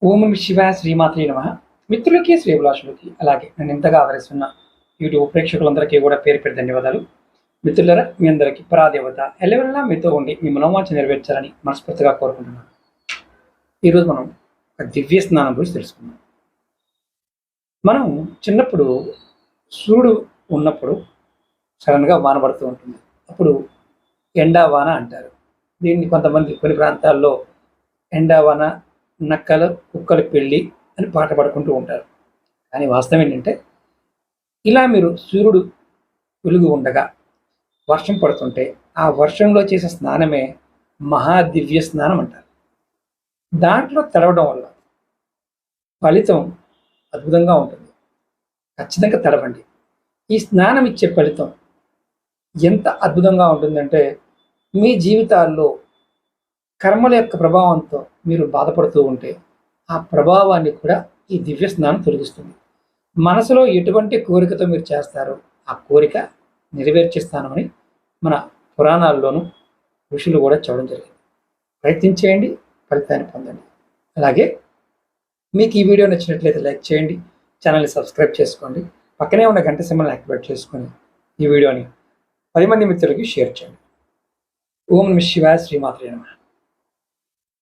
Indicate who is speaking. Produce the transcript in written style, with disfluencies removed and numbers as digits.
Speaker 1: ఓం నమ శివాయ శ్రీమాత్రే నమ. మిత్రులకి శ్రీభిలాషులకి అలాగే నన్ను ఎంతగా ఆదరిస్తున్న యూట్యూబ్ ప్రేక్షకులందరికీ కూడా పేరు పేరు ధన్యవాదాలు. మిత్రులరా, మీ అందరికీ పరాదేవత ఎల్లవెల్లా మీతో ఉండి మీ మనోవాంఛ నెరవేర్చాలని మనస్ఫూర్తిగా కోరుకుంటున్నాను. ఈరోజు మనం ఒక దివ్య స్నానం గురించి తెలుసుకుందాం. మనం చిన్నప్పుడు సూర్యుడు ఉన్నప్పుడు సడన్గా వాన పడుతూ ఉంటుంది. అప్పుడు ఎండా వాన అంటారు. దీన్ని కొంతమంది కొన్ని ప్రాంతాల్లో ఎండా వాన, నక్కలు కుక్కలు పెళ్ళి అని పాట పాడుకుంటూ ఉంటారు. కానీ వాస్తవం ఏంటంటే, ఇలా మీరు సూర్యుడు వెలుగు ఉండగా వర్షం పడుతుంటే ఆ వర్షంలో చేసే స్నానమే మహాదివ్య స్నానం అంటారు. దాంట్లో తడవడం వల్ల ఫలితం అద్భుతంగా ఉంటుంది. ఖచ్చితంగా తడవండి. ఈ స్నానం ఇచ్చే ఫలితం ఎంత అద్భుతంగా ఉంటుందంటే, మీ జీవితాల్లో కర్మల యొక్క ప్రభావంతో మీరు బాధపడుతూ ఉంటే ఆ ప్రభావాన్ని కూడా ఈ దివ్య స్నానం తొలగిస్తుంది. మనసులో ఎటువంటి కోరికతో మీరు చేస్తారో ఆ కోరిక నెరవేర్చేస్తానని మన పురాణాల్లోనూ ఋషులు కూడా చెప్పడం జరిగింది. ప్రయత్నించేయండి, ఫలితాన్ని పొందండి. అలాగే మీకు ఈ వీడియో నచ్చినట్లయితే లైక్ చేయండి, ఛానల్ని సబ్స్క్రైబ్ చేసుకోండి, పక్కనే ఉన్న గంట సింబల్ని యాక్టివేట్ చేసుకొని ఈ వీడియోని 10 మంది మిత్రులకి షేర్ చేయండి. ఓం నమః శివాయ శ్రీమాత్రే నమః.